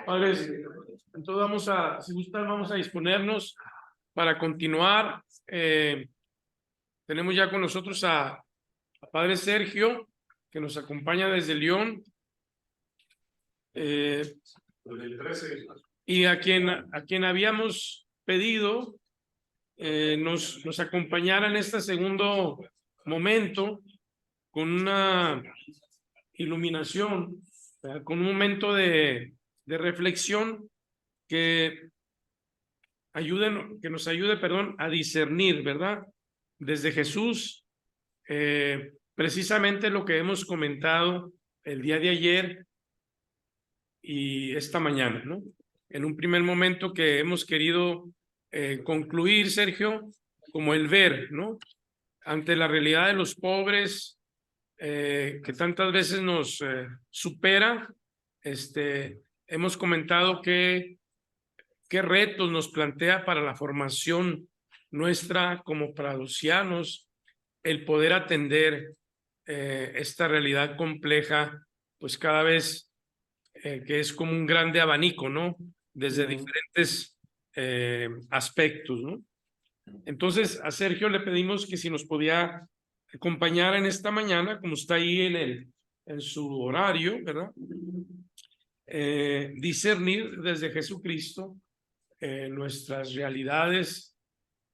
Padres, entonces si gustan, vamos a disponernos para continuar. Tenemos ya con nosotros a Padre Sergio, que nos acompaña desde León, y a quien habíamos pedido nos acompañara en este segundo momento con una iluminación, con un momento de reflexión que nos ayude, a discernir, ¿verdad? Desde Jesús, precisamente lo que hemos comentado el día de ayer y esta mañana, ¿no? En un primer momento que hemos querido concluir, Sergio, como el ver, ¿no? Ante la realidad de los pobres, que tantas veces nos supera, hemos comentado qué retos nos plantea para la formación nuestra como pradosianos el poder atender esta realidad compleja, pues cada vez que es como un grande abanico, ¿no? Desde diferentes aspectos, ¿no? Entonces a Sergio le pedimos que si nos podía acompañar en esta mañana, como está ahí en su horario, ¿verdad? Discernir desde Jesucristo nuestras realidades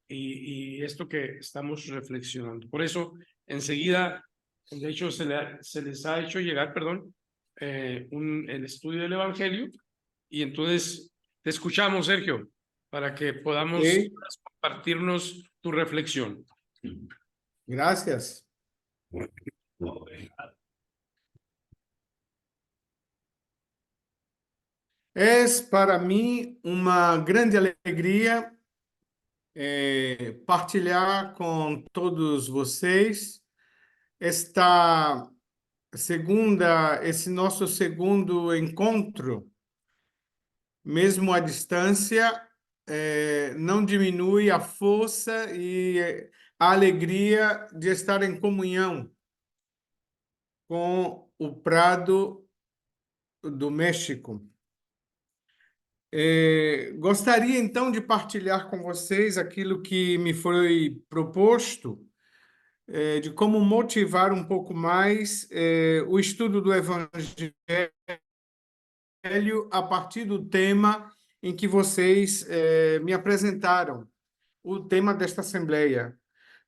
y esto que estamos reflexionando. Por eso, enseguida, de hecho, se les ha hecho llegar, el estudio del Evangelio, y entonces te escuchamos, Sergio, para que podamos compartirnos tu reflexión. Gracias. Es para mim uma grande alegria partilhar com todos vocês esse nosso segundo encontro, mesmo à distância, não diminui a força e a alegria de estar em comunhão com o Prado do México. Gostaria, então, de partilhar com vocês aquilo que me foi proposto, de como motivar um pouco mais o estudo do Evangelho a partir do tema em que vocês me apresentaram, o tema desta Assembleia.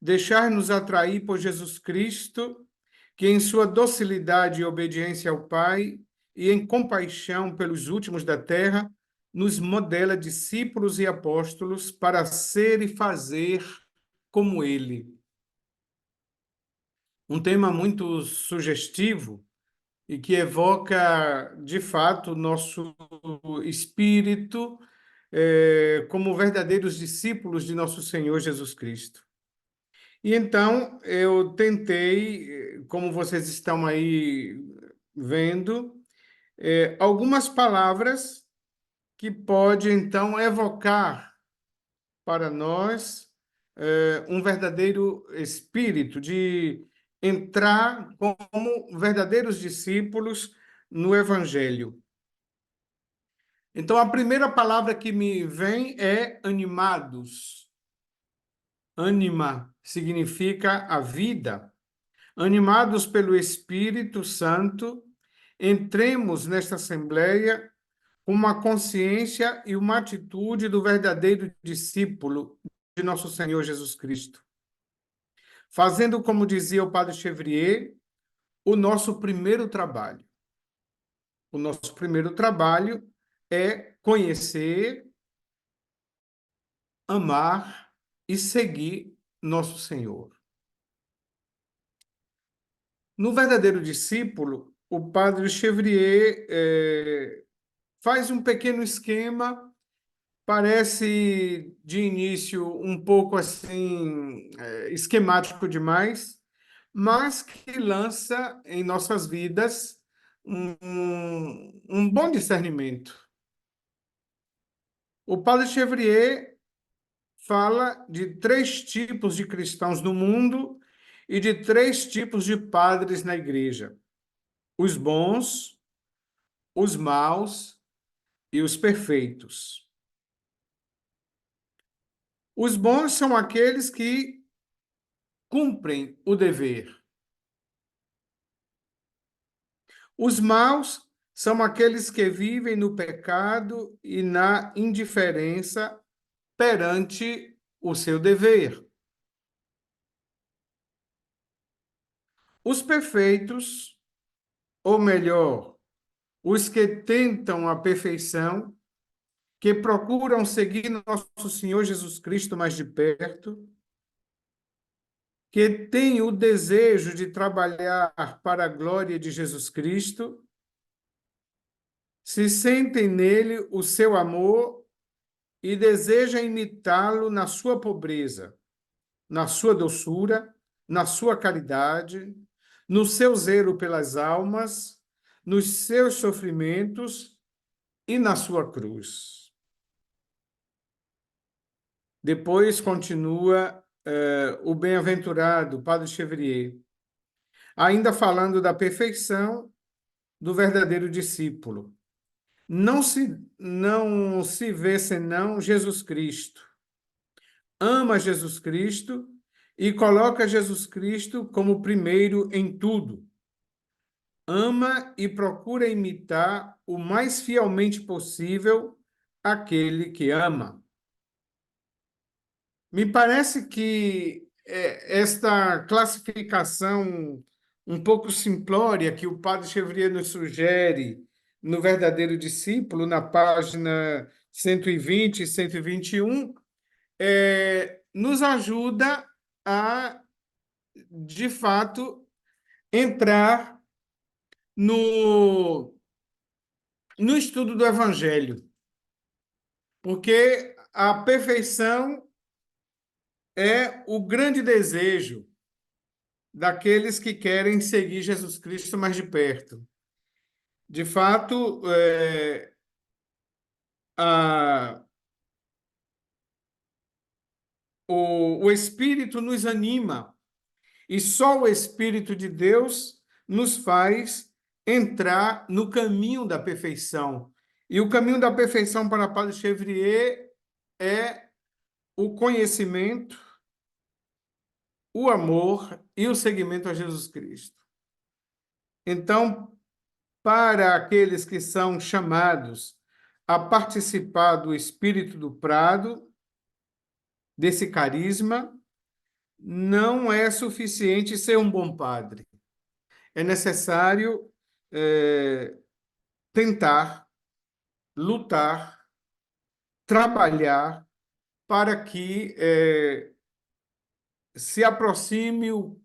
Deixar-nos atrair por Jesus Cristo, que em sua docilidade e obediência ao Pai e em compaixão pelos últimos da terra, nos modela discípulos e apóstolos para ser e fazer como Ele. Um tema muito sugestivo e que evoca, de fato, nosso espírito como verdadeiros discípulos de nosso Senhor Jesus Cristo. E então, eu tentei, como vocês estão aí vendo, algumas palavras que pode, então, evocar para nós um verdadeiro espírito de entrar como verdadeiros discípulos no Evangelho. Então, a primeira palavra que me vem é animados. Anima significa a vida. Animados pelo Espírito Santo, entremos nesta Assembleia com uma consciência e uma atitude do verdadeiro discípulo de nosso Senhor Jesus Cristo. Fazendo, como dizia o Padre Chevrier, o nosso primeiro trabalho. O nosso primeiro trabalho é conhecer, amar e seguir nosso Senhor. No verdadeiro discípulo, o padre Chevrier faz um pequeno esquema, parece de início um pouco assim, esquemático demais, mas que lança em nossas vidas um bom discernimento. O padre Chevrier fala de 3 tipos de cristãos no mundo e de 3 tipos de padres na igreja: os bons, os maus e os perfeitos. Os bons são aqueles que cumprem o dever. Os maus são aqueles que vivem no pecado e na indiferença perante o seu dever. Os perfeitos, ou melhor, os que tentam a perfeição, que procuram seguir nosso Senhor Jesus Cristo mais de perto, que têm o desejo de trabalhar para a glória de Jesus Cristo, se sentem nele o seu amor e desejam imitá-lo na sua pobreza, na sua doçura, na sua caridade, no seu zelo pelas almas, nos seus sofrimentos e na sua cruz. Depois continua o bem-aventurado Padre Chevrier, ainda falando da perfeição do verdadeiro discípulo. Não se vê senão Jesus Cristo. Ama Jesus Cristo e coloca Jesus Cristo como primeiro em tudo. Ama e procura imitar o mais fielmente possível aquele que ama. Me parece que esta classificação um pouco simplória que o padre Chevrier nos sugere no Verdadeiro Discípulo, na página 120 e 121, nos ajuda a, de fato, entrar no estudo do Evangelho, porque a perfeição é o grande desejo daqueles que querem seguir Jesus Cristo mais de perto. De fato, o Espírito nos anima e só o Espírito de Deus nos faz entrar no caminho da perfeição. E o caminho da perfeição para Padre Chevrier é o conhecimento, o amor e o seguimento a Jesus Cristo. Então, para aqueles que são chamados a participar do Espírito do Prado, desse carisma, não é suficiente ser um bom padre. É necessário tentar, lutar, trabalhar para que se aproxime o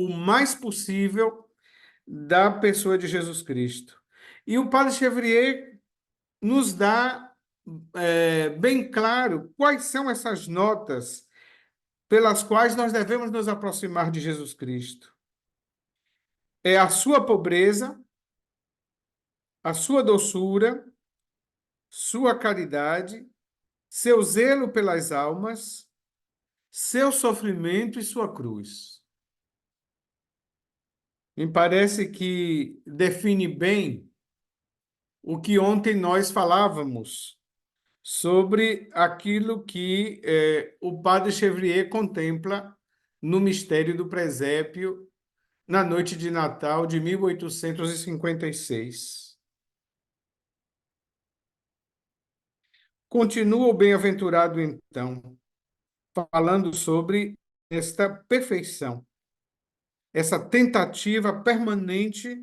mais possível da pessoa de Jesus Cristo. E o Padre Chevrier nos dá bem claro quais são essas notas pelas quais nós devemos nos aproximar de Jesus Cristo. É a sua pobreza, a sua doçura, sua caridade, seu zelo pelas almas, seu sofrimento e sua cruz. Me parece que define bem o que ontem nós falávamos sobre aquilo que o padre Chevrier contempla no mistério do presépio na noite de Natal de 1856. Continua o bem-aventurado, então, falando sobre esta perfeição, essa tentativa permanente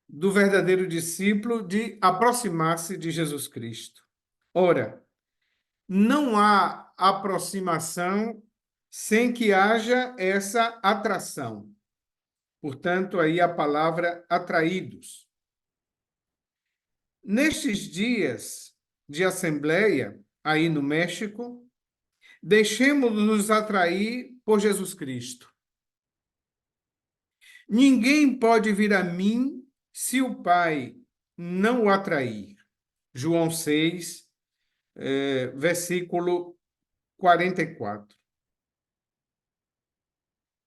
do verdadeiro discípulo de aproximar-se de Jesus Cristo. Ora, não há aproximação sem que haja essa atração, Portanto, aí a palavra atraídos. Nestes dias de assembleia, aí no México, deixemos-nos atrair por Jesus Cristo. Ninguém pode vir a mim se o Pai não o atrair. João 6, versículo 44.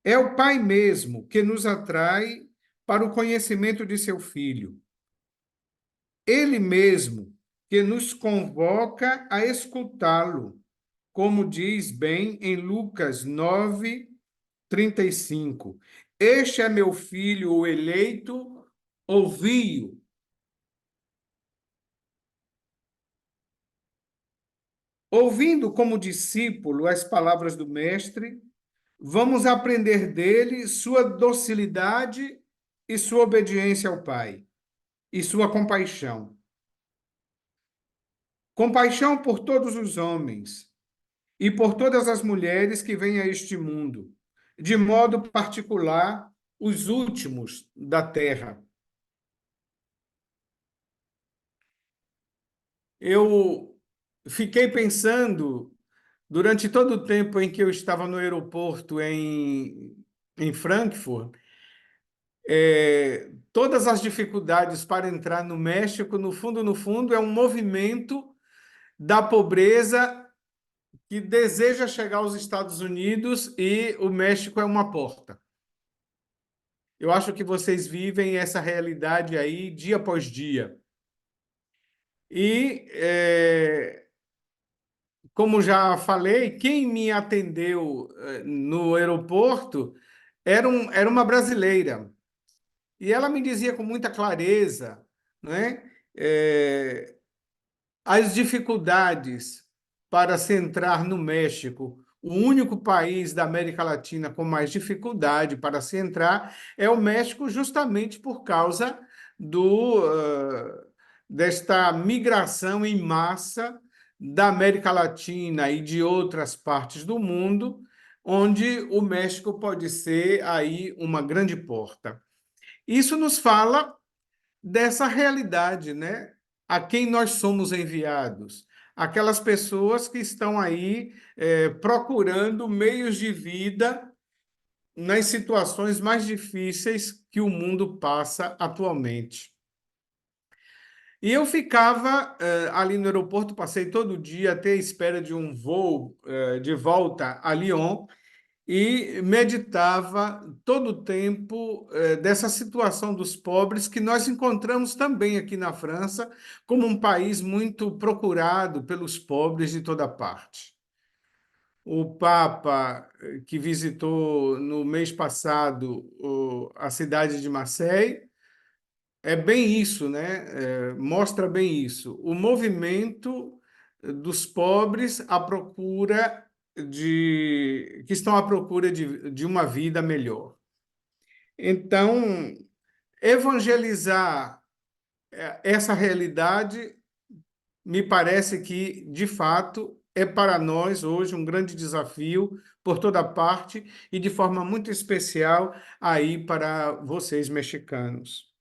É o Pai mesmo que nos atrai para o conhecimento de seu Filho. Ele mesmo que nos convoca a escutá-lo, como diz bem em Lucas 9:35. Este é meu filho, o eleito, ouvi-o. Ouvindo como discípulo as palavras do Mestre, vamos aprender dele sua docilidade e sua obediência ao Pai, e sua compaixão. Compaixão por todos os homens e por todas as mulheres que vêm a este mundo, de modo particular, os últimos da terra. Eu fiquei pensando, durante todo o tempo em que eu estava no aeroporto em Frankfurt, todas as dificuldades para entrar no México, no fundo, é um movimento da pobreza que deseja chegar aos Estados Unidos e o México é uma porta. Eu acho que vocês vivem essa realidade aí dia após dia. E, como já falei, quem me atendeu no aeroporto era uma brasileira. E ela me dizia com muita clareza, né, as dificuldades para se entrar no México. O único país da América Latina com mais dificuldade para se entrar é o México, justamente por causa desta migração em massa da América Latina e de outras partes do mundo, onde o México pode ser aí uma grande porta. Isso nos fala dessa realidade, né? A quem nós somos enviados. Aquelas pessoas que estão aí procurando meios de vida nas situações mais difíceis que o mundo passa atualmente. E eu ficava ali no aeroporto, passei todo dia até a espera de um voo de volta a Lyon, e meditava todo o tempo dessa situação dos pobres que nós encontramos também aqui na França, como um país muito procurado pelos pobres de toda parte. O Papa, que visitou no mês passado a cidade de Marseille, é bem isso, né? Mostra bem isso. O movimento dos pobres à procura que estão à procura de uma vida melhor. Então, evangelizar essa realidade me parece que, de fato, é para nós hoje um grande desafio por toda parte e de forma muito especial aí para vocês mexicanos.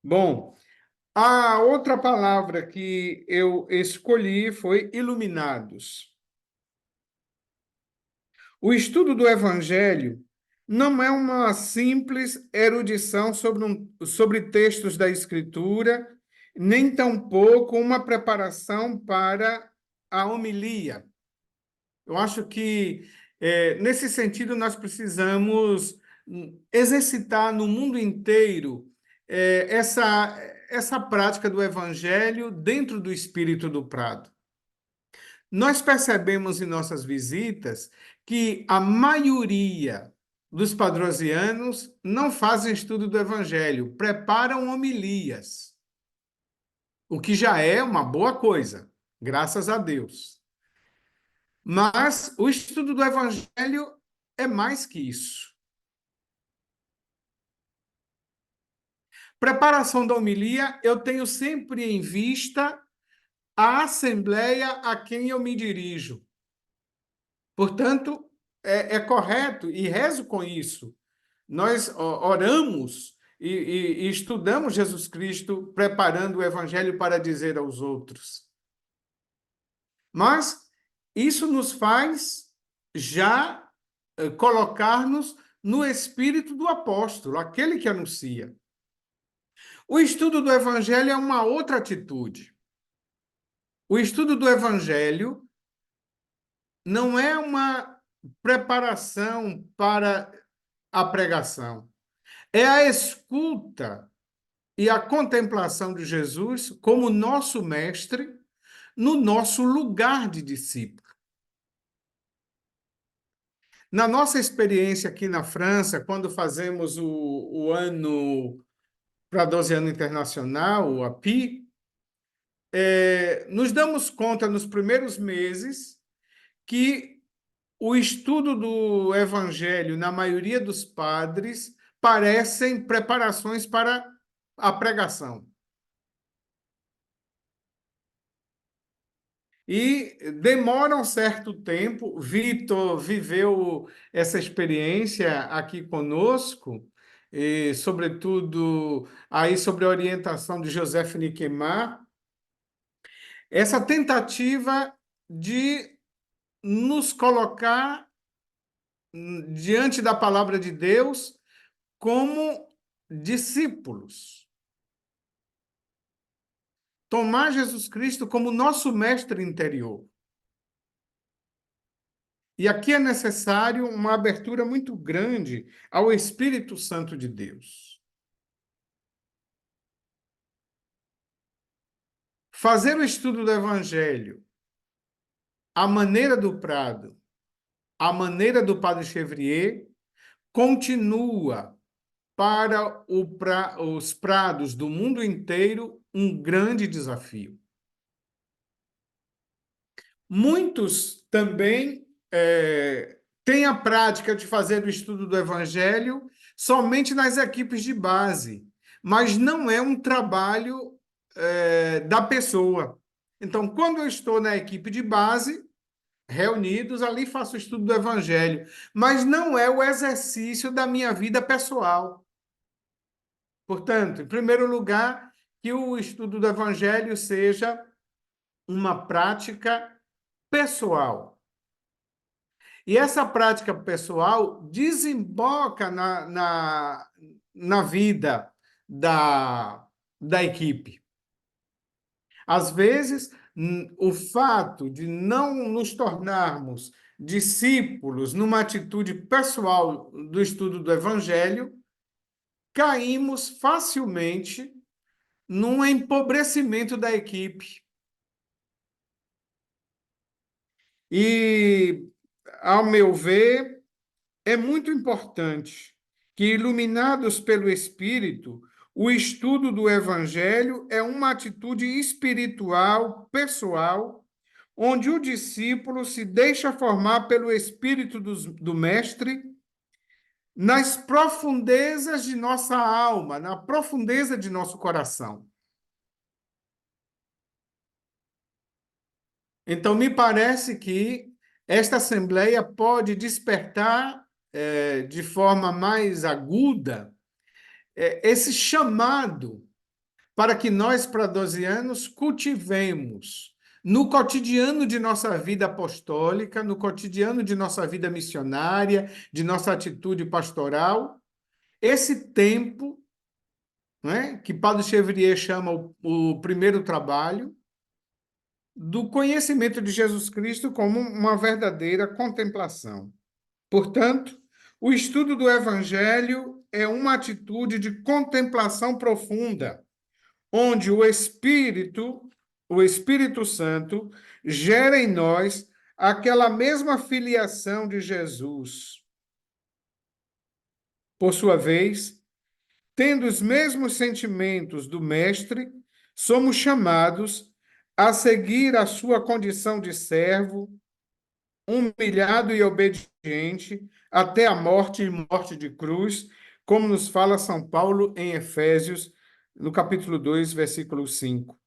Bom, a outra palavra que eu escolhi foi iluminados. O estudo do Evangelho não é uma simples erudição sobre textos da Escritura, nem tampouco uma preparação para a homilia. Eu acho que, nesse sentido, nós precisamos exercitar no mundo inteiro essa prática do Evangelho dentro do espírito do Prado. Nós percebemos em nossas visitas que a maioria dos padrosianos não fazem estudo do Evangelho, preparam homilias, o que já é uma boa coisa, graças a Deus. Mas o estudo do Evangelho é mais que isso. Preparação da homilia, eu tenho sempre em vista a assembleia a quem eu me dirijo. Portanto, é correto, e rezo com isso, nós oramos e estudamos Jesus Cristo, preparando o Evangelho para dizer aos outros. Mas isso nos faz já colocar-nos no espírito do apóstolo, aquele que anuncia. O estudo do Evangelho é uma outra atitude. O estudo do Evangelho não é uma preparação para a pregação, é a escuta e a contemplação de Jesus como nosso mestre no nosso lugar de discípulo. Na nossa experiência aqui na França, quando fazemos o ano para 12 ano internacional, o API, nos damos conta nos primeiros meses que o estudo do Evangelho, na maioria dos padres, parecem preparações para a pregação. E demora um certo tempo. Vitor viveu essa experiência aqui conosco, e, sobretudo aí sobre a orientação de Joseph Niquemar, essa tentativa de nos colocar diante da palavra de Deus como discípulos. Tomar Jesus Cristo como nosso mestre interior. E aqui é necessário uma abertura muito grande ao Espírito Santo de Deus. Fazer o estudo do Evangelho à maneira do Prado, à maneira do Padre Chevrier, continua para os prados do mundo inteiro um grande desafio. Muitos também têm a prática de fazer o estudo do Evangelho somente nas equipes de base, mas não é um trabalho da pessoa. Então, quando eu estou na equipe de base, reunidos, ali faço o estudo do Evangelho, mas não é o exercício da minha vida pessoal. Portanto, em primeiro lugar, que o estudo do Evangelho seja uma prática pessoal. E essa prática pessoal desemboca na vida da equipe. Às vezes, o fato de não nos tornarmos discípulos numa atitude pessoal do estudo do Evangelho, caímos facilmente num empobrecimento da equipe. E, ao meu ver, é muito importante que, iluminados pelo Espírito, o estudo do Evangelho é uma atitude espiritual, pessoal, onde o discípulo se deixa formar pelo Espírito do Mestre nas profundezas de nossa alma, na profundeza de nosso coração. Então, me parece que esta Assembleia pode despertar de forma mais aguda esse chamado para que nós, pradosianos, cultivemos no cotidiano de nossa vida apostólica, no cotidiano de nossa vida missionária, de nossa atitude pastoral, esse tempo, né, que Padre Chevrier chama o primeiro trabalho, do conhecimento de Jesus Cristo como uma verdadeira contemplação. Portanto, o estudo do Evangelho é uma atitude de contemplação profunda, onde o Espírito Santo, gera em nós aquela mesma filiação de Jesus. Por sua vez, tendo os mesmos sentimentos do Mestre, somos chamados a seguir a sua condição de servo, humilhado e obediente, até a morte e morte de cruz, como nos fala São Paulo em Efésios, no capítulo 2, versículo 5.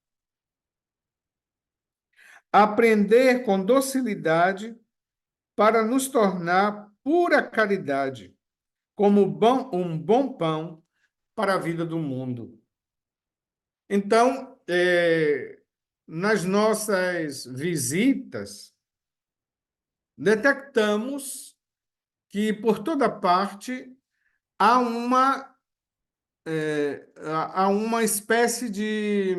Aprender com docilidade para nos tornar pura caridade, como um bom pão para a vida do mundo. Então, nas nossas visitas, detectamos que por toda parte há há uma espécie de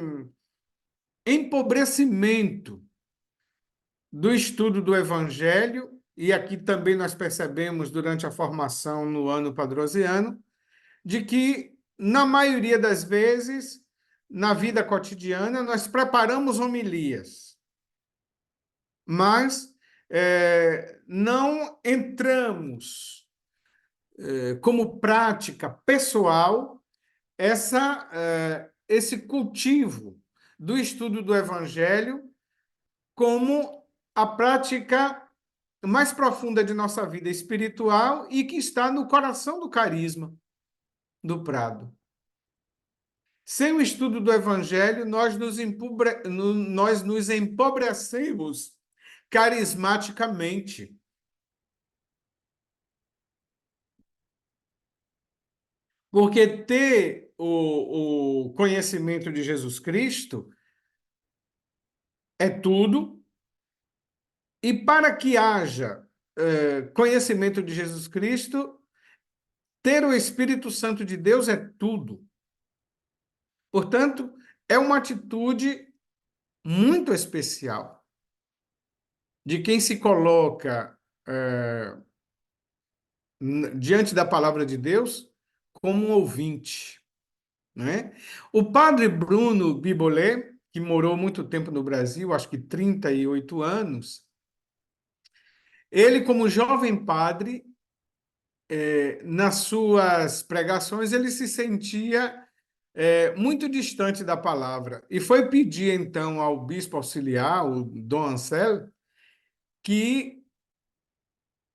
empobrecimento do estudo do Evangelho, e aqui também nós percebemos durante a formação no ano padrosiano, de que, na maioria das vezes, na vida cotidiana, nós preparamos homilias, mas não entramos como prática pessoal esse cultivo do estudo do Evangelho como a prática mais profunda de nossa vida espiritual e que está no coração do carisma do Prado. Sem o estudo do Evangelho, nós nos empobrecemos carismaticamente. Porque ter o conhecimento de Jesus Cristo é tudo, e para que haja conhecimento de Jesus Cristo, ter o Espírito Santo de Deus é tudo. Portanto, é uma atitude muito especial de quem se coloca diante da palavra de Deus como um ouvinte, né? O padre Bruno Bibolé, que morou muito tempo no Brasil, acho que 38 anos, ele, como jovem padre, nas suas pregações, ele se sentia muito distante da palavra. E foi pedir, então, ao bispo auxiliar, o Dom Anselmo, que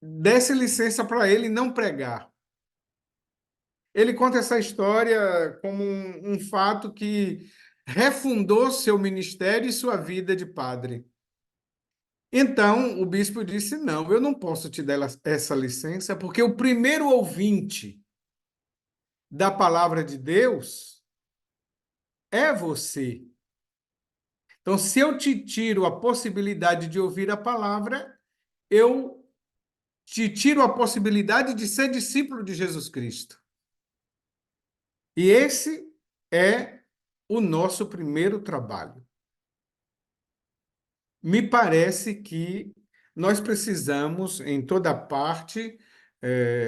desse licença para ele não pregar. Ele conta essa história como um fato que refundou seu ministério e sua vida de padre. Então, o bispo disse: não, eu não posso te dar essa licença, porque o primeiro ouvinte da palavra de Deus é você. Então, se eu te tiro a possibilidade de ouvir a palavra, eu te tiro a possibilidade de ser discípulo de Jesus Cristo. E esse é o nosso primeiro trabalho. Me parece que nós precisamos, em toda parte,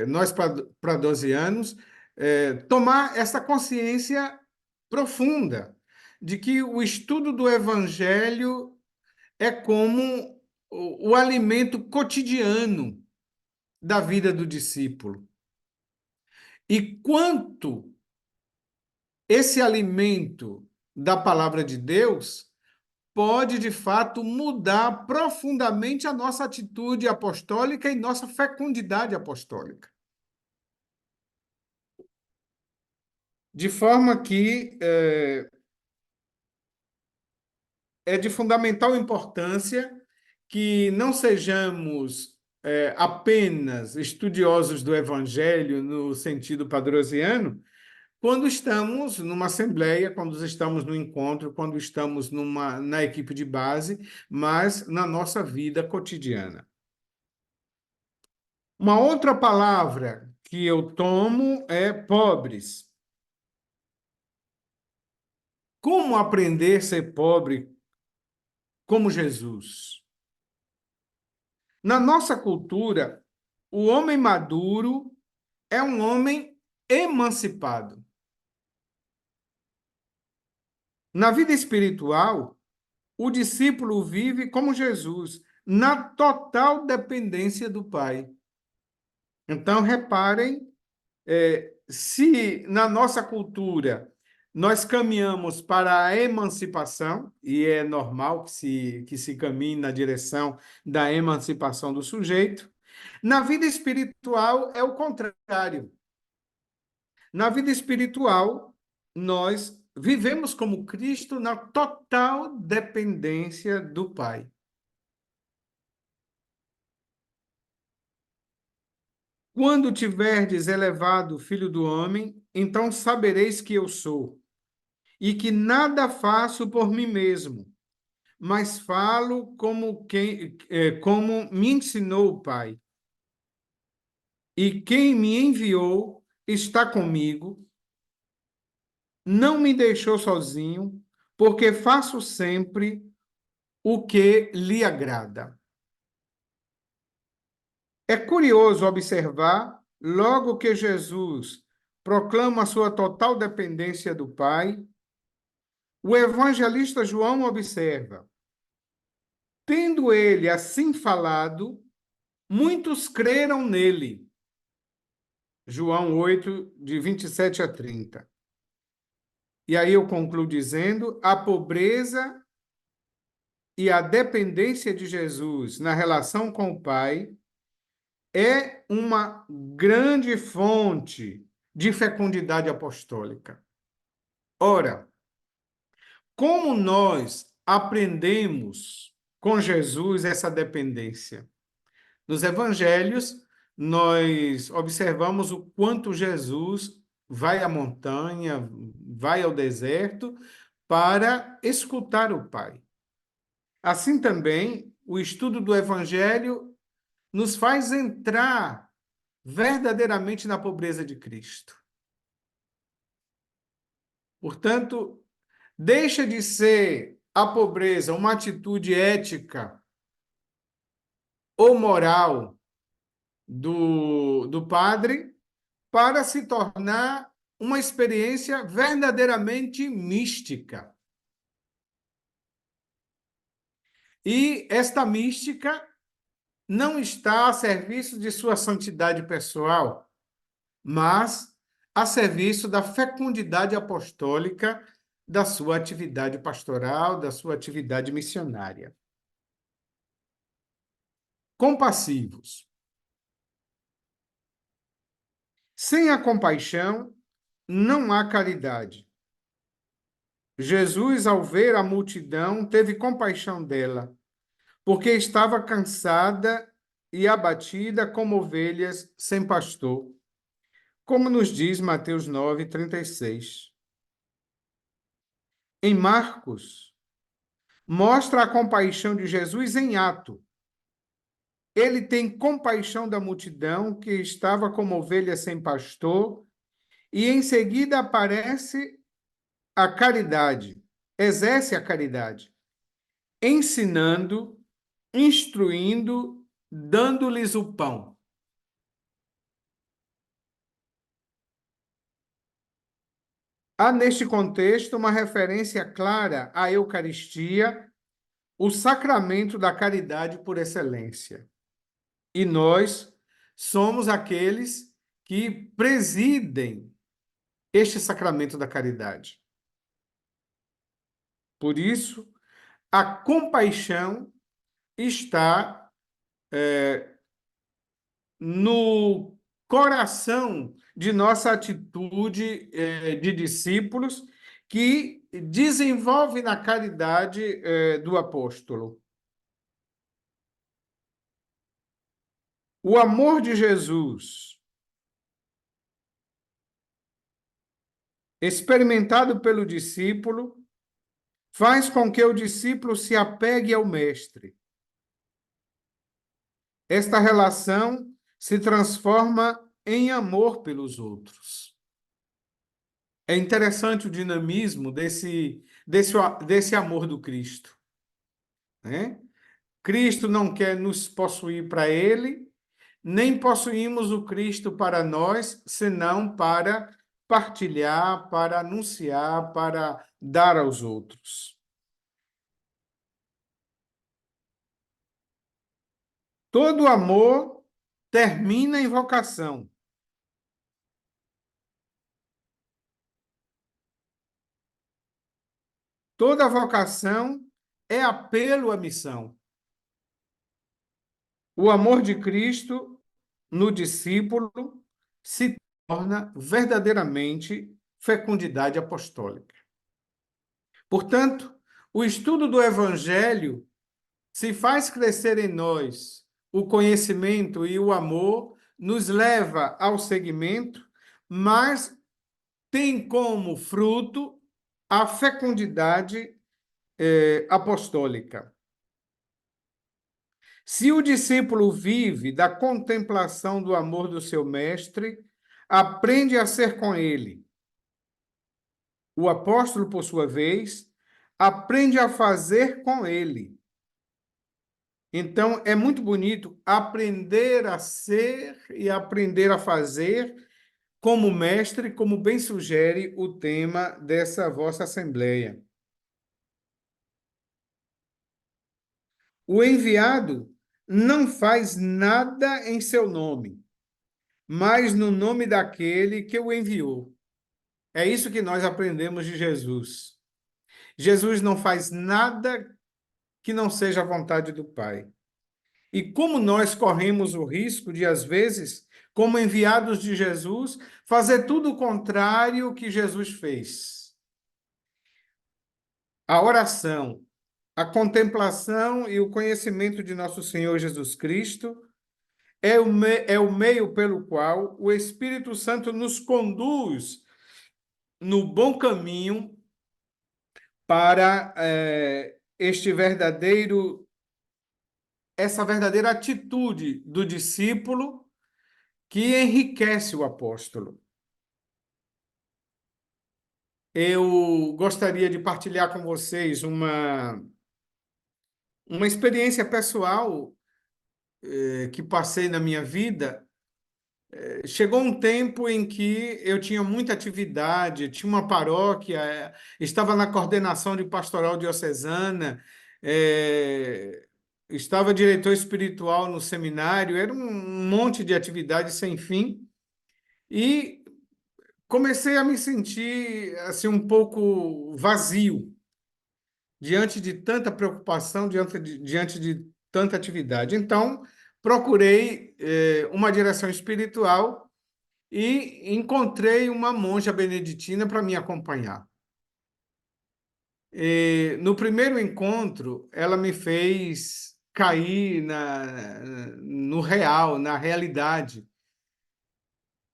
nós pradosianos, tomar essa consciência profunda de que o estudo do Evangelho é como o alimento cotidiano da vida do discípulo. E quanto esse alimento da palavra de Deus pode, de fato, mudar profundamente a nossa atitude apostólica e nossa fecundidade apostólica. De forma que é de fundamental importância que não sejamos apenas estudiosos do Evangelho no sentido padrosiano, quando estamos numa assembleia, quando estamos no encontro, quando estamos na equipe de base, mas na nossa vida cotidiana. Uma outra palavra que eu tomo é pobres. Como aprender a ser pobre como Jesus? Na nossa cultura, o homem maduro é um homem emancipado. Na vida espiritual, o discípulo vive como Jesus, na total dependência do Pai. Então, reparem, se na nossa cultura nós caminhamos para a emancipação, e é normal que se caminhe na direção da emancipação do sujeito, na vida espiritual é o contrário. Na vida espiritual, nós vivemos como Cristo na total dependência do Pai. Quando tiverdes elevado o Filho do Homem, então sabereis que eu sou, e que nada faço por mim mesmo, mas falo como me ensinou o Pai. E quem me enviou está comigo, não me deixou sozinho, porque faço sempre o que lhe agrada. É curioso observar, logo que Jesus proclama sua total dependência do Pai, o evangelista João observa: tendo ele assim falado, muitos creram nele. João 8, de 27 a 30. E aí eu concluo dizendo: a pobreza e a dependência de Jesus na relação com o Pai é uma grande fonte de fecundidade apostólica. Ora, como nós aprendemos com Jesus essa dependência? Nos evangelhos, nós observamos o quanto Jesus vai à montanha, vai ao deserto para escutar o Pai. Assim também, o estudo do evangelho nos faz entrar verdadeiramente na pobreza de Cristo. Portanto, deixa de ser a pobreza uma atitude ética ou moral do padre para se tornar uma experiência verdadeiramente mística. E esta mística não está a serviço de sua santidade pessoal, mas a serviço da fecundidade apostólica da sua atividade pastoral, da sua atividade missionária. Compassivos. Sem a compaixão, não há caridade. Jesus, ao ver a multidão, teve compaixão dela, porque estava cansada e abatida como ovelhas sem pastor, como nos diz Mateus 9, 36. Em Marcos, mostra a compaixão de Jesus em ato. Ele tem compaixão da multidão que estava como ovelha sem pastor, e em seguida aparece a caridade, exerce a caridade, ensinando, instruindo, dando-lhes o pão. Há neste contexto uma referência clara à Eucaristia, o sacramento da caridade por excelência. E nós somos aqueles que presidem este sacramento da caridade. Por isso, a compaixão está no coração de nossa atitude de discípulos que desenvolve na caridade do apóstolo. O amor de Jesus, experimentado pelo discípulo, faz com que o discípulo se apegue ao mestre. Esta relação se transforma em amor pelos outros. É interessante o dinamismo desse amor do Cristo, né? Cristo não quer nos possuir para ele, nem possuímos o Cristo para nós, senão para partilhar, para anunciar, para dar aos outros. Todo amor termina em vocação. Toda vocação é apelo à missão. O amor de Cristo no discípulo se torna verdadeiramente fecundidade apostólica. Portanto, o estudo do Evangelho se faz crescer em nós o conhecimento e o amor nos leva ao seguimento, mas tem como fruto a fecundidade apostólica. Se o discípulo vive da contemplação do amor do seu mestre, aprende a ser com ele. O apóstolo, por sua vez, aprende a fazer com ele. Então, é muito bonito aprender a ser e aprender a fazer como mestre, como bem sugere o tema dessa vossa assembleia. O enviado não faz nada em seu nome, mas no nome daquele que o enviou. É isso que nós aprendemos de Jesus. Jesus não faz nada que não seja a vontade do Pai. E como nós corremos o risco de, às vezes, como enviados de Jesus, fazer tudo o contrário que Jesus fez. A oração, a contemplação e o conhecimento de nosso Senhor Jesus Cristo é o meio pelo qual o Espírito Santo nos conduz no bom caminho para essa verdadeira atitude do discípulo que enriquece o apóstolo. Eu gostaria de partilhar com vocês uma experiência pessoal que passei na minha vida. Chegou um tempo em que eu tinha muita atividade, tinha uma paróquia, estava na coordenação de pastoral diocesana, estava diretor espiritual no seminário, era um monte de atividade sem fim, e comecei a me sentir assim um pouco vazio diante de tanta preocupação, diante de tanta atividade. Então, procurei uma direção espiritual e encontrei uma monja beneditina para me acompanhar. No primeiro encontro, ela me fez cair no real, na realidade,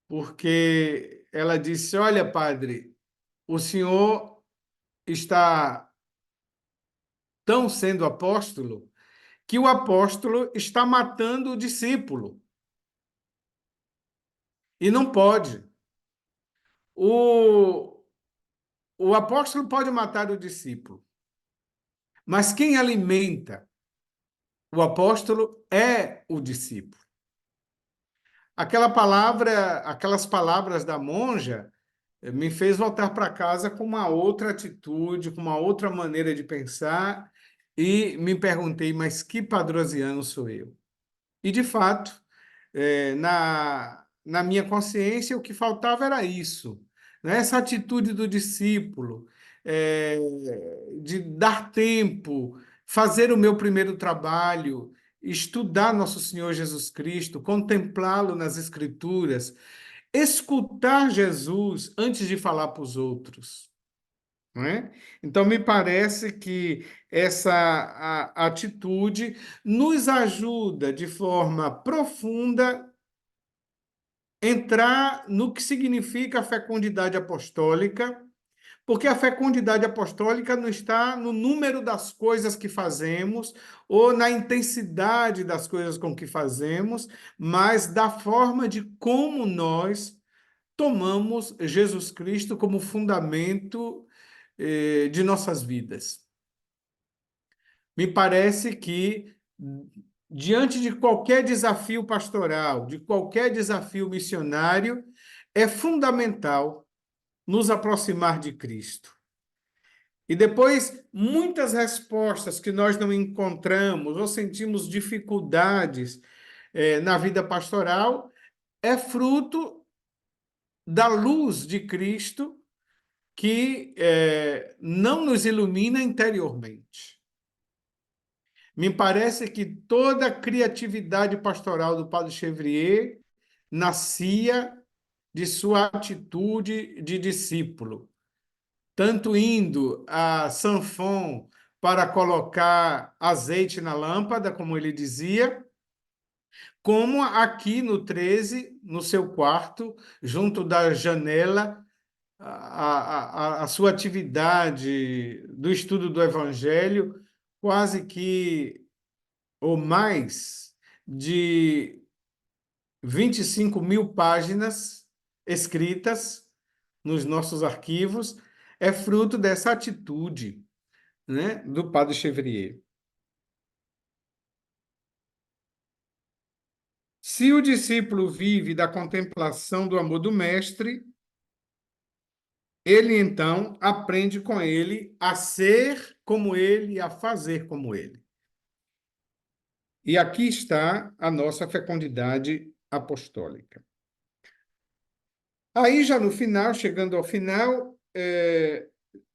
porque ela disse: Olha, padre, o senhor está tão sendo apóstolo que o apóstolo está matando o discípulo. E não pode. O, o apóstolo pode matar o discípulo, mas quem alimenta o apóstolo é o discípulo. Aquelas palavras da monja me fez voltar para casa com uma outra atitude, com uma outra maneira de pensar, e me perguntei, mas que padrosiano sou eu? E, de fato, na minha consciência, o que faltava era isso, né? Essa atitude do discípulo, de dar tempo, fazer o meu primeiro trabalho, estudar nosso Senhor Jesus Cristo, contemplá-lo nas Escrituras, escutar Jesus antes de falar para os outros. Não é? Então, me parece que essa atitude nos ajuda de forma profunda entrar no que significa a fecundidade apostólica, porque a fecundidade apostólica não está no número das coisas que fazemos ou na intensidade das coisas com que fazemos, mas da forma de como nós tomamos Jesus Cristo como fundamento de nossas vidas. Me parece que, diante de qualquer desafio pastoral, de qualquer desafio missionário, é fundamental nos aproximar de Cristo. E depois, muitas respostas que nós não encontramos ou sentimos dificuldades na vida pastoral é fruto da luz de Cristo que não nos ilumina interiormente. Me parece que toda a criatividade pastoral do Padre Chevrier nascia de sua atitude de discípulo, tanto indo a Sanfon para colocar azeite na lâmpada, como ele dizia, como aqui no 13, no seu quarto, junto da janela, a sua atividade do estudo do Evangelho, quase que, ou mais, de 25.000 páginas escritas nos nossos arquivos, é fruto dessa atitude, né, do Padre Chevrier. Se o discípulo vive da contemplação do amor do Mestre, ele então aprende com ele a ser como ele e a fazer como ele. E aqui está a nossa fecundidade apostólica. Aí, já no final, chegando ao final,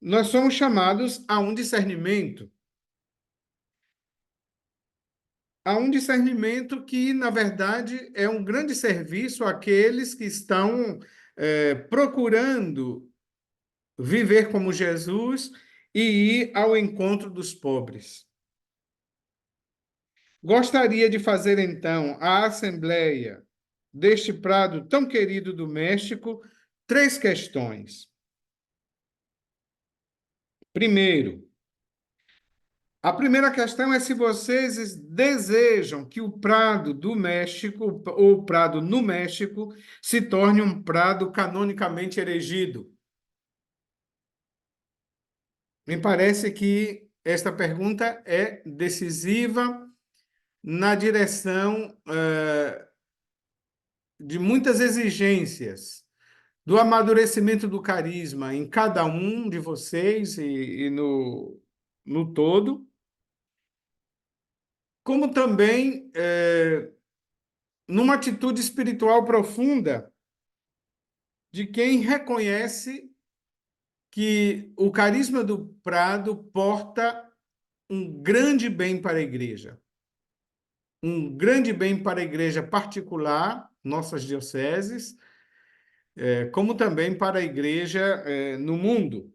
nós somos chamados a um discernimento que, na verdade, é um grande serviço àqueles que estão procurando viver como Jesus e ir ao encontro dos pobres. Gostaria de fazer, então, à Assembleia deste prado tão querido do México 3 questões. Primeiro, a primeira questão é se vocês desejam que o prado do México, ou o prado no México, se torne um prado canonicamente erigido. Me parece que esta pergunta é decisiva na direção de muitas exigências do amadurecimento do carisma em cada um de vocês e no todo, como também numa atitude espiritual profunda de quem reconhece que o carisma do prado porta um grande bem para a igreja. Um grande bem para a igreja particular, nossas dioceses, como também para a igreja no mundo.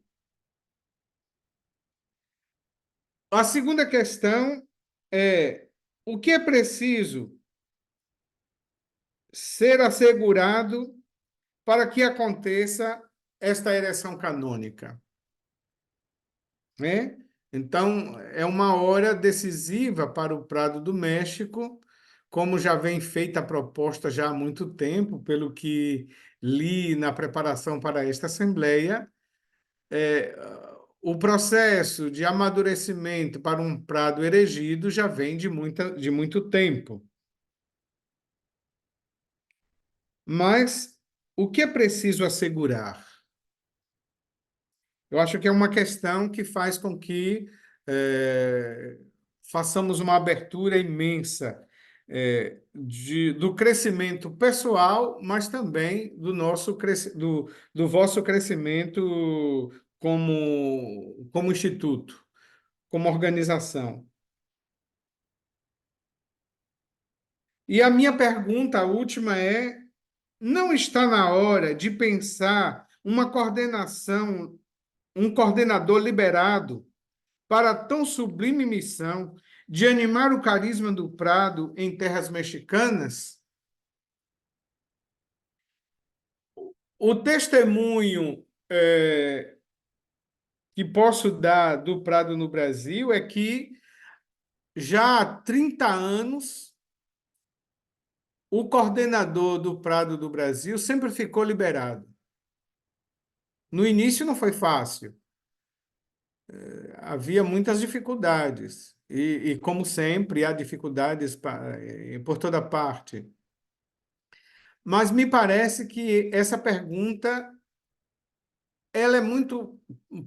A segunda questão é: o que é preciso ser assegurado para que aconteça esta ereção canônica, né? Então, é uma hora decisiva para o Prado do México, como já vem feita a proposta já há muito tempo, pelo que li na preparação para esta Assembleia. O processo de amadurecimento para um prado erigido já vem de muito tempo. Mas o que é preciso assegurar? Eu acho que é uma questão que faz com que façamos uma abertura imensa do crescimento pessoal, mas também do vosso crescimento como instituto, como organização. E a minha pergunta, a última, é: não está na hora de pensar uma coordenação, um coordenador liberado para a tão sublime missão de animar o carisma do Prado em terras mexicanas? O testemunho que posso dar do Prado no Brasil é que já há 30 anos o coordenador do Prado do Brasil sempre ficou liberado. No início não foi fácil. Havia muitas dificuldades. E como sempre, há dificuldades por toda parte. Mas me parece que essa pergunta ela é muito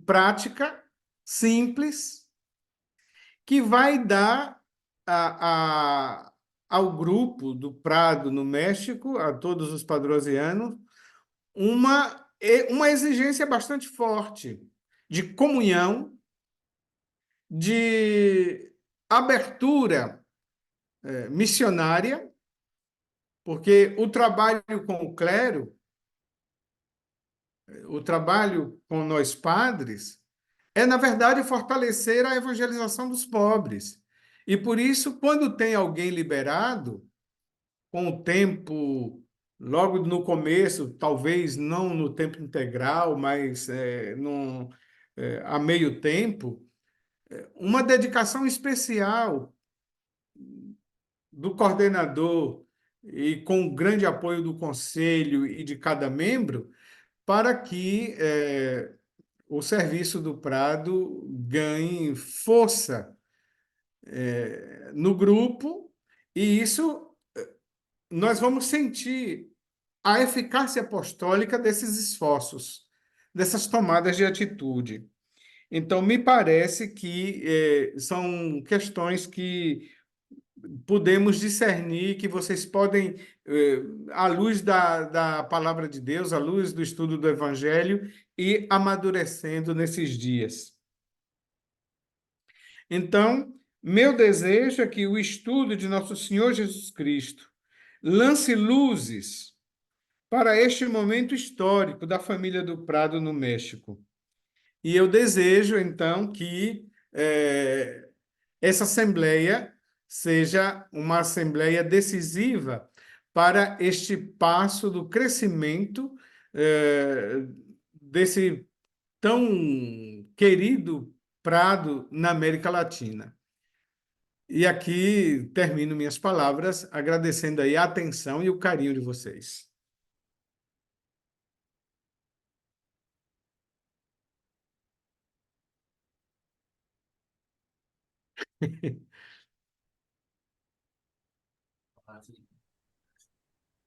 prática, simples, que vai dar ao grupo do Prado no México, a todos os padrosianos, uma exigência bastante forte de comunhão, de abertura missionária, porque o trabalho com o clero, o trabalho com nós padres, é, na verdade, fortalecer a evangelização dos pobres. E por isso, quando tem alguém liberado, com o tempo, logo no começo, talvez não no tempo integral, mas a meio tempo, uma dedicação especial do coordenador e com o grande apoio do conselho e de cada membro, para que o serviço do Prado ganhe força no grupo, e isso nós vamos sentir a eficácia apostólica desses esforços, dessas tomadas de atitude. Então, me parece que são questões que podemos discernir, que vocês podem, à luz da palavra de Deus, à luz do estudo do Evangelho, ir amadurecendo nesses dias. Então, meu desejo é que o estudo de nosso Senhor Jesus Cristo lance luzes para este momento histórico da família do Prado no México. E eu desejo, então, que essa assembleia seja uma assembleia decisiva para este passo do crescimento desse tão querido Prado na América Latina. E aqui termino minhas palavras, agradecendo aí a atenção e o carinho de vocês.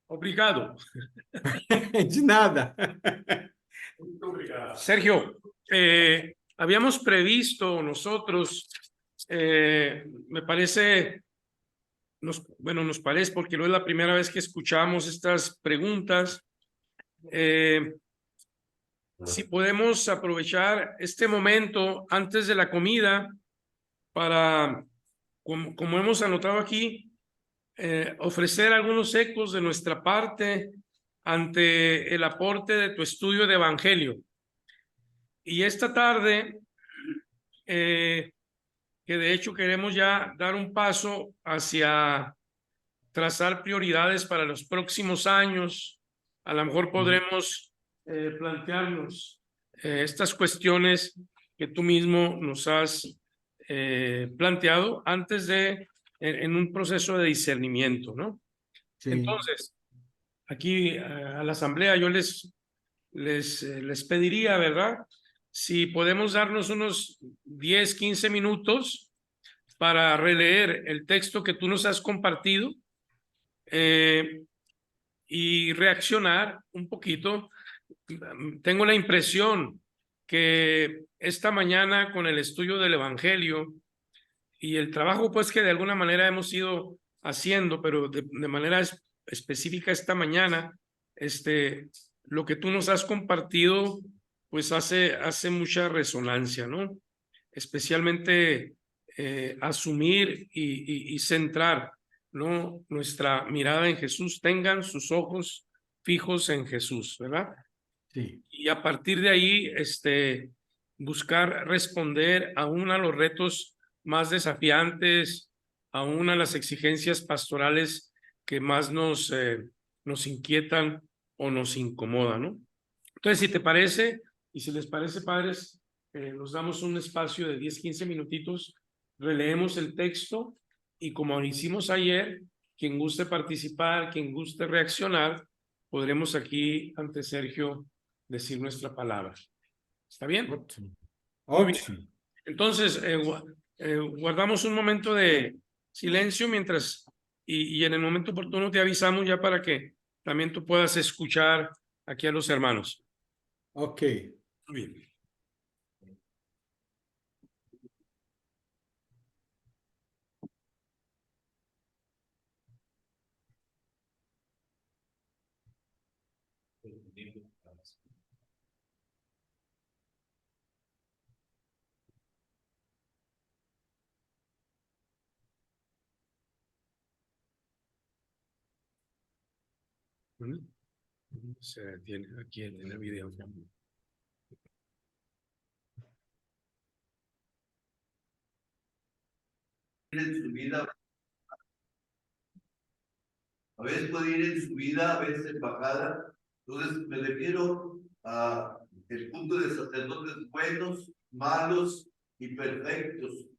Obrigado. De nada. Sergio, habíamos previsto nosotros, me parece, bueno, nos parece porque no es la primera vez que escuchamos estas preguntas, si podemos aprovechar este momento antes de la comida para, como hemos anotado aquí, ofrecer algunos ecos de nuestra parte ante el aporte de tu estudio de Evangelio. Y esta tarde, que de hecho queremos ya dar un paso hacia trazar prioridades para los próximos años, a lo mejor podremos plantearnos estas cuestiones que tú mismo nos has planteado antes de, en un proceso de discernimiento, ¿no? Sí. Entonces, aquí a la asamblea yo les pediría, ¿verdad? Si podemos darnos unos 10, 15 minutos para releer el texto que tú nos has compartido y reaccionar un poquito. Tengo la impresión que esta mañana con el estudio del Evangelio y el trabajo pues que de alguna manera hemos ido haciendo, pero de manera específica esta mañana, lo que tú nos has compartido pues hace mucha resonancia, ¿no? Especialmente asumir y centrar, ¿no?, nuestra mirada en Jesús. Tengan sus ojos fijos en Jesús, ¿verdad? Sí. Y a partir de ahí, buscar responder aún a los retos más desafiantes, aún a las exigencias pastorales que más nos inquietan o nos incomodan, ¿no? Entonces, si te parece, y si les parece, padres, nos damos un espacio de 10, 15 minutitos, releemos el texto y como hicimos ayer, quien guste participar, quien guste reaccionar, podremos aquí ante Sergio decir nuestra palabra. ¿Está bien? Ótimo. Muy bien. Ótimo. Entonces, guardamos un momento de silencio mientras, y en el momento oportuno te avisamos ya para que también tú puedas escuchar aquí a los hermanos. Ok. Muy bien. Se tiene aquí en el video. En su vida. A veces puede ir en subida, a veces en bajada. Entonces me refiero a el punto de sacerdotes buenos, malos y perfectos.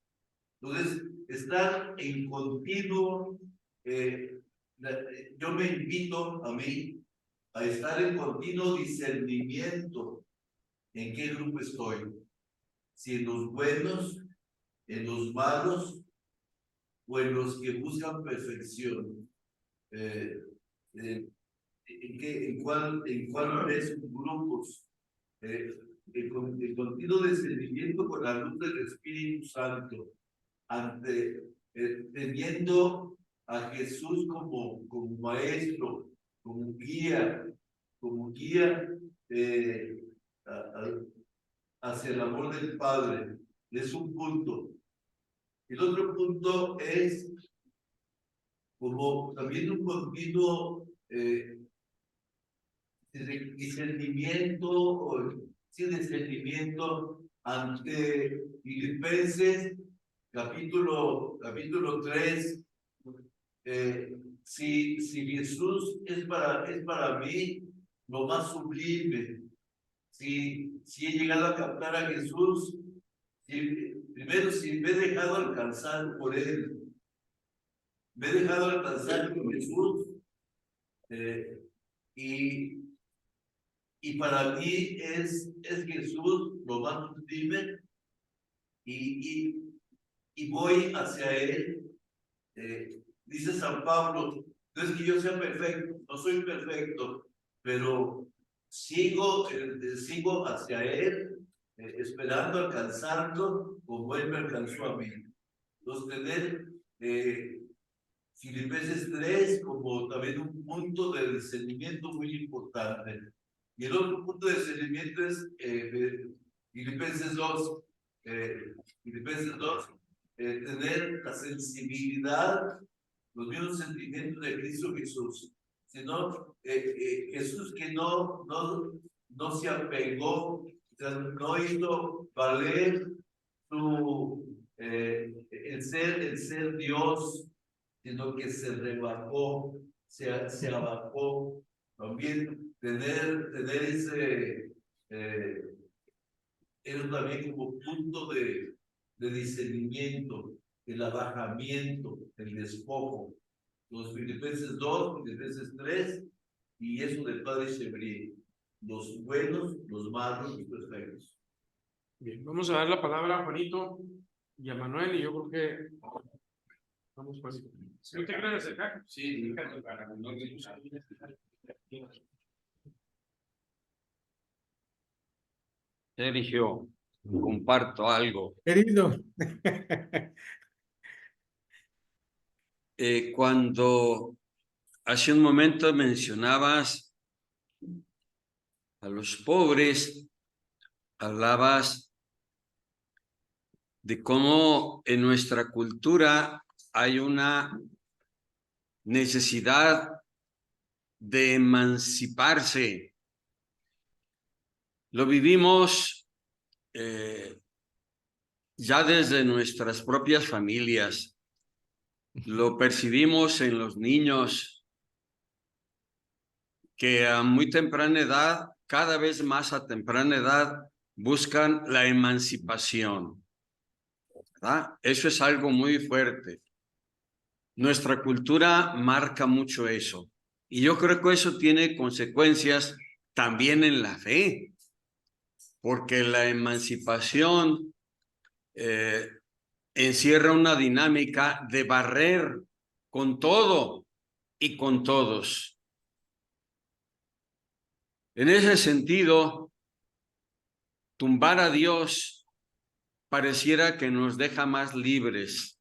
Entonces, estar en continuo, yo me invito a mí a estar en continuo discernimiento en qué grupo estoy. Si en los buenos, en los malos o en los que buscan perfección. ¿En cuál de esos grupos? El continuo discernimiento con la luz del Espíritu Santo, teniendo a Jesús como maestro, como guía hacia el amor del Padre. Es un punto. El otro punto es como también un continuo discernimiento ante Filipenses capítulo 3. Si Jesús es para mí lo más sublime, si he llegado a captar a Jesús, primero si me he dejado alcanzar por Él, me he dejado alcanzar por Jesús, y para mí es Jesús lo más sublime, y voy hacia Él. Dice San Pablo, no es que yo sea perfecto, no soy perfecto, pero sigo hacia Él, esperando alcanzarlo como Él me alcanzó a mí. Entonces, tener Filipenses 3 como también un punto de discernimiento muy importante. Y el otro punto de discernimiento es Filipenses 2. Tener la sensibilidad, los mismos sentimientos de Cristo Jesús. Sino Jesús que no se apegó, o sea, no hizo valer el ser Dios, sino que se rebajó, se abajó. También tener ese es también como punto de discernimiento, el abajamiento, el despojo. Los Filipenses 2, Filipenses 3, y eso del Padre Chevrier. Los buenos, los malos y perfectos. Bien, vamos a dar la palabra a Juanito y a Manuel, y yo creo que vamos pues. ¿Usted quiere acercar? Sí, Sergio, comparto algo. Querido, Cuando hace un momento mencionabas a los pobres, hablabas de cómo en nuestra cultura hay una necesidad de emanciparse. Lo vivimos ya desde nuestras propias familias. Lo percibimos en los niños que a muy temprana edad, cada vez más a temprana edad, buscan la emancipación, ¿verdad? Eso es algo muy fuerte. Nuestra cultura marca mucho eso. Y yo creo que eso tiene consecuencias también en la fe, porque la emancipación encierra una dinámica de barrer con todo y con todos. En ese sentido, tumbar a Dios pareciera que nos deja más libres,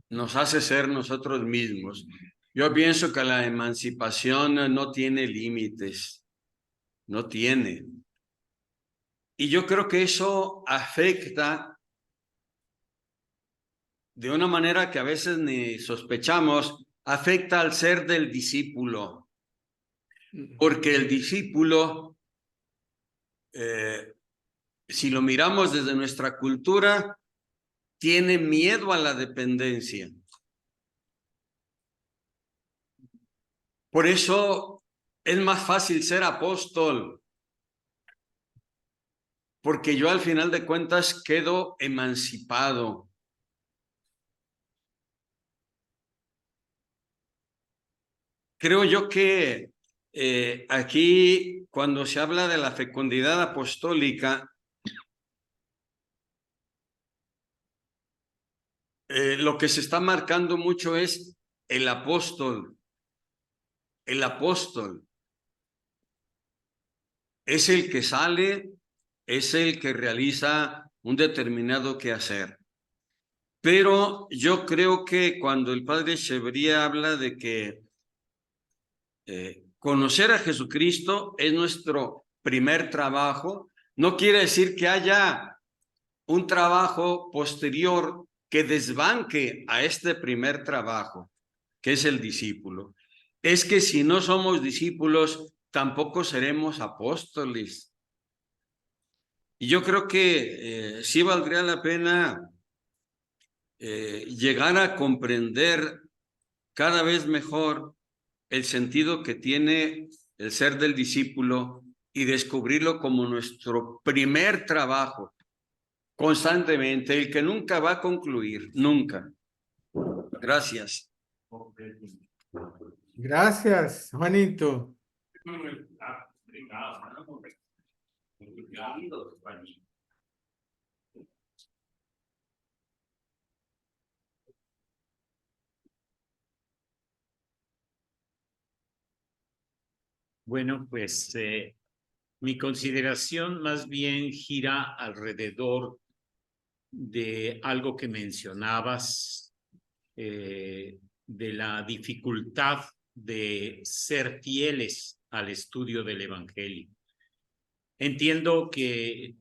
nos hace ser nosotros mismos. Yo pienso que la emancipación no tiene límites, no tiene. Y yo creo que eso afecta de una manera que a veces ni sospechamos, afecta al ser del discípulo. Porque el discípulo, si lo miramos desde nuestra cultura, tiene miedo a la dependencia. Por eso es más fácil ser apóstol, porque yo al final de cuentas quedo emancipado. Creo yo que aquí, cuando se habla de la fecundidad apostólica, lo que se está marcando mucho es el apóstol. El apóstol es el que sale, es el que realiza un determinado quehacer. Pero yo creo que cuando el padre Chevrier habla de que conocer a Jesucristo es nuestro primer trabajo, no quiere decir que haya un trabajo posterior que desbanque a este primer trabajo, que es el discípulo. Es que si no somos discípulos, tampoco seremos apóstoles. Y yo creo que sí valdría la pena llegar a comprender cada vez mejor el sentido que tiene el ser del discípulo y descubrirlo como nuestro primer trabajo, constantemente, el que nunca va a concluir, nunca. Gracias. Gracias, Juanito. Bueno, pues mi consideración más bien gira alrededor de algo que mencionabas, de la dificultad de ser fieles al estudio del Evangelio. Entiendo que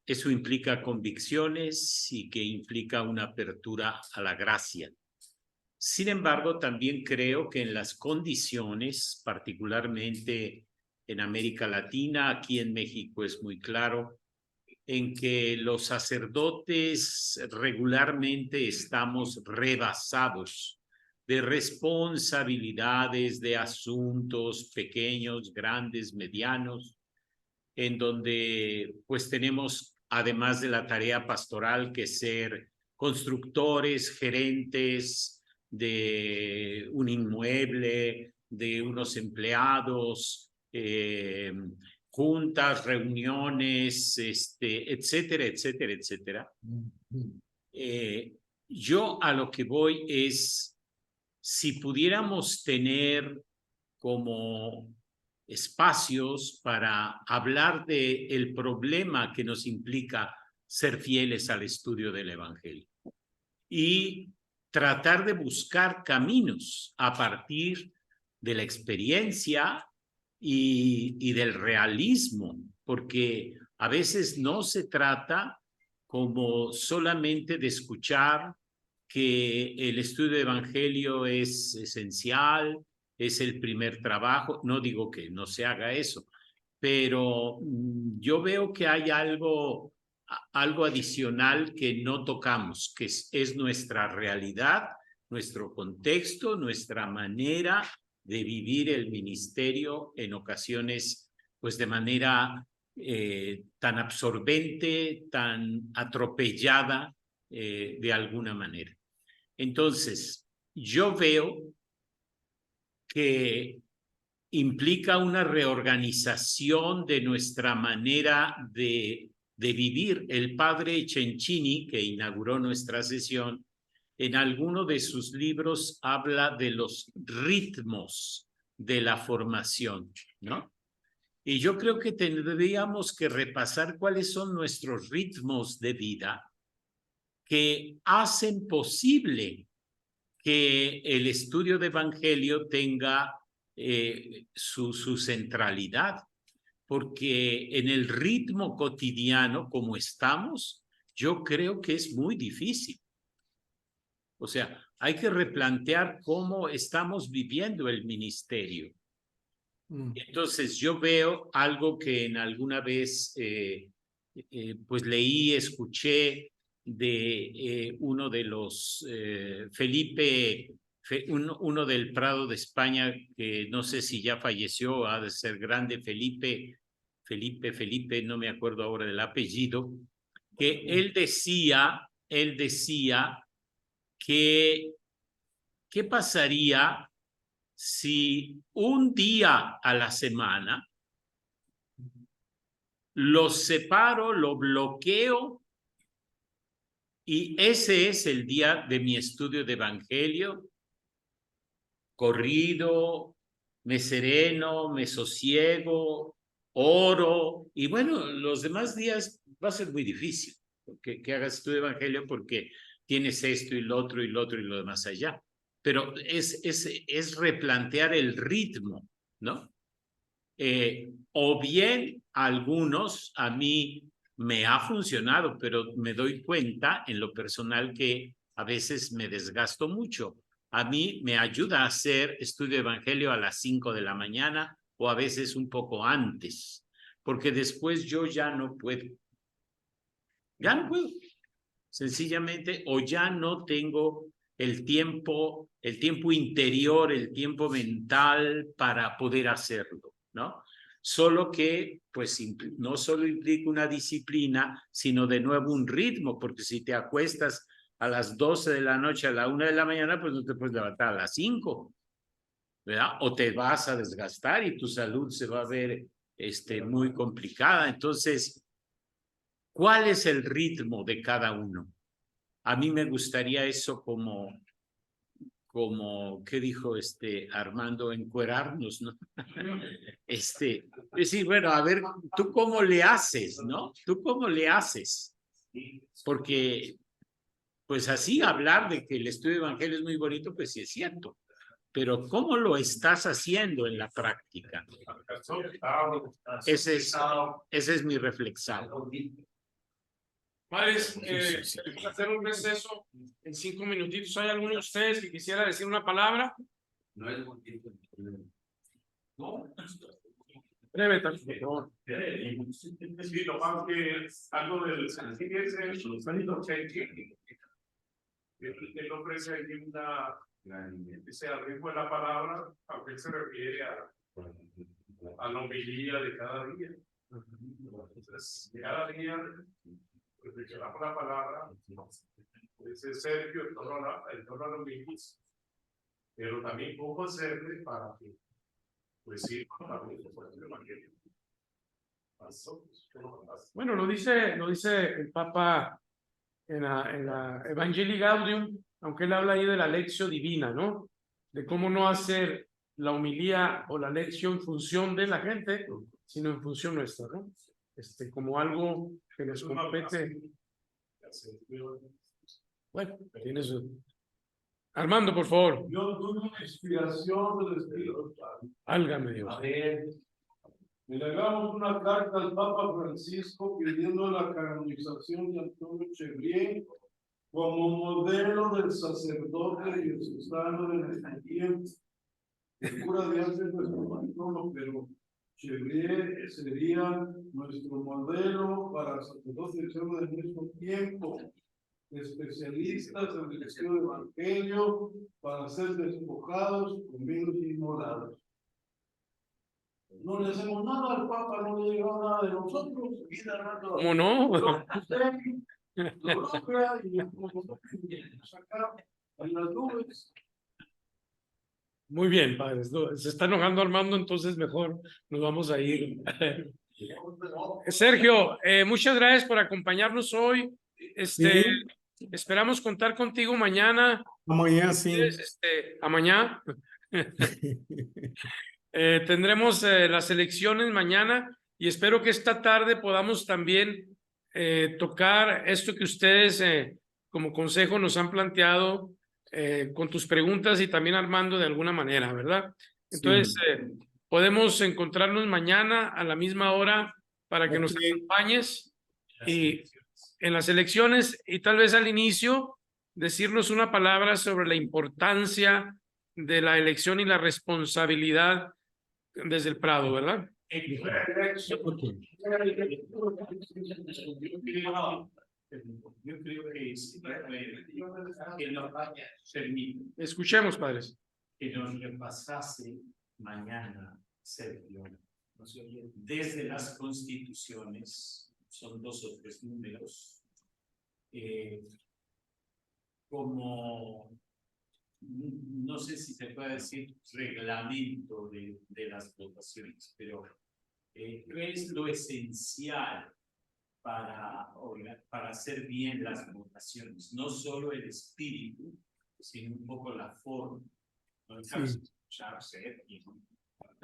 eso implica convicciones y que implica una apertura a la gracia. Sin embargo, también creo que en las condiciones, particularmente en América Latina, aquí en México es muy claro, en que los sacerdotes regularmente estamos rebasados de responsabilidades, de asuntos pequeños, grandes, medianos, en donde pues tenemos, además de la tarea pastoral, que ser constructores, gerentes de un inmueble, de unos empleados, juntas, reuniones, etcétera, etcétera, etcétera. Yo a lo que voy es, si pudiéramos tener como espacios para hablar de el problema que nos implica ser fieles al estudio del Evangelio y tratar de buscar caminos a partir de la experiencia y del realismo, porque a veces no se trata como solamente de escuchar que el estudio del Evangelio es esencial, es el primer trabajo. No digo que no se haga eso, pero yo veo que hay algo adicional que no tocamos, que es nuestra realidad, nuestro contexto, nuestra manera de vivir el ministerio en ocasiones, pues de manera tan absorbente, tan atropellada de alguna manera. Entonces, yo veo que implica una reorganización de nuestra manera de vivir. El padre Cencini, que inauguró nuestra sesión, en alguno de sus libros habla de los ritmos de la formación, ¿no? Y yo creo que tendríamos que repasar cuáles son nuestros ritmos de vida que hacen posible que el estudio de Evangelio tenga su centralidad, porque en el ritmo cotidiano como estamos, yo creo que es muy difícil. O sea, hay que replantear cómo estamos viviendo el ministerio. Entonces, yo veo algo que en alguna vez pues leí, escuché de uno de los Felipe uno del Prado de España, que no sé si ya falleció, ha de ser grande, Felipe, no me acuerdo ahora del apellido, que él decía que ¿qué pasaría si un día a la semana lo separo, lo bloqueo y ese es el día de mi estudio de Evangelio? Corrido, me sereno, me sosiego, oro, y bueno, los demás días va a ser muy difícil que hagas tu evangelio porque tienes esto y lo otro y lo otro y lo demás allá. Pero es replantear el ritmo, ¿no? O bien algunos, a mí me ha funcionado, pero me doy cuenta en lo personal que a veces me desgasto mucho. A mí me ayuda a hacer estudio de evangelio a las 5 de la mañana o a veces un poco antes, porque después yo ya no puedo. Ya no puedo. Sencillamente, o ya no tengo el tiempo interior, el tiempo mental para poder hacerlo, ¿no? Solo que, pues, no solo implica una disciplina, sino de nuevo un ritmo, porque si te acuestas a las 12 de la noche, a la 1 de la mañana, pues no te puedes levantar a las 5, ¿verdad? O te vas a desgastar y tu salud se va a ver muy complicada. Entonces, ¿cuál es el ritmo de cada uno? A mí me gustaría eso como ¿qué dijo Armando? Encuerarnos, ¿no? Decir, bueno, a ver, ¿tú cómo le haces, no? ¿Tú cómo le haces? Porque, pues así hablar de que el estudio de evangelio es muy bonito, pues sí es cierto. Pero ¿cómo lo estás haciendo en la práctica? Ese es mi reflexión. Padres, vamos a hacer un receso en 5 minutitos. ¿Hay alguno de ustedes que quisiera decir una palabra? No es muy tiempo. No. Breve, por favor. Sí, lo más que algo del sencillo es el él ofrece aquí ese al ritmo de la palabra, aunque él se refiere a la homilía de cada día. Entonces, cada día reflexionamos la palabra, ese Sergio, el tono a los mismos, pero también cómo hacerle para que, pues sí, para el evangelio. Bueno, lo dice el Papa en la Evangelii Gaudium, aunque él habla ahí de la lección divina, ¿no? De cómo no hacer la homilía o la lección en función de la gente, sino en función nuestra, ¿no? Como algo que nos compete. Bueno, tienes Armando, por favor. Yo tuve una inspiración del Espíritu Santo. Álgame Dios. A ver, le legamos una carta al Papa Francisco pidiendo la canonización de Antonio Chevrier como modelo del sacerdote diocesano de nuestro tiempo. El cura de antes nuestro patrono, pero Chevrier sería nuestro modelo para sacerdotes de nuestro tiempo, especialistas en el estudio del evangelio para ser despojados, comidos y inmolados. No le hacemos nada al Papa, no le llegó nada de nosotros. ¿Cómo no? Lo logra y saca en las nubes. Muy bien, padres. Se está enojando Armando, entonces mejor nos vamos a ir. Sergio, muchas gracias por acompañarnos hoy. Esperamos contar contigo mañana. Amanhã, sim. A mañana. Tendremos las elecciones mañana y espero que esta tarde podamos también tocar esto que ustedes como consejo nos han planteado con tus preguntas y también Armando de alguna manera, ¿verdad? Entonces, podemos encontrarnos mañana a la misma hora para que nos acompañes y en las elecciones y tal vez al inicio decirnos una palabra sobre la importancia de la elección y la responsabilidad desde el Prado, ¿verdad? Yo creo que es que nos permite Escuchemos, padres. que nos repasase mañana, Sergio, desde las constituciones, son 2 o 3 números, como, no sé si se puede decir reglamento de las votaciones, pero ¿qué es lo esencial para hacer bien las votaciones? No solo el espíritu, sino un poco la forma. No dejarse escuchar, Sergio.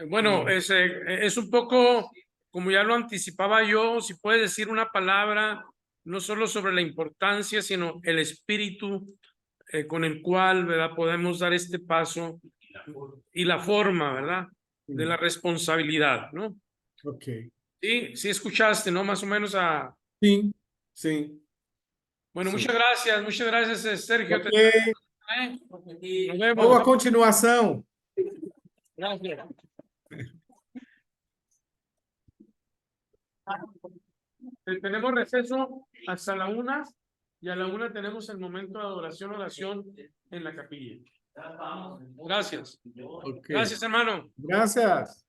Bueno, es un poco, como ya lo anticipaba yo, si puedes decir una palabra, no solo sobre la importancia, sino el espíritu con el cual, ¿verdad?, podemos dar este paso y la forma, ¿verdad?, de la responsabilidad, ¿no? Ok. Sí, sí escuchaste, ¿no? Más o menos a... Sim, sim. Bueno, Sí. muchas gracias, Sergio. Ok. Nos vemos. Boa continuação. Gracias. Tenemos receso hasta la 1 y a la 1 tenemos el momento de oración en la capilla. Gracias. Ok. Gracias, hermano. Graças.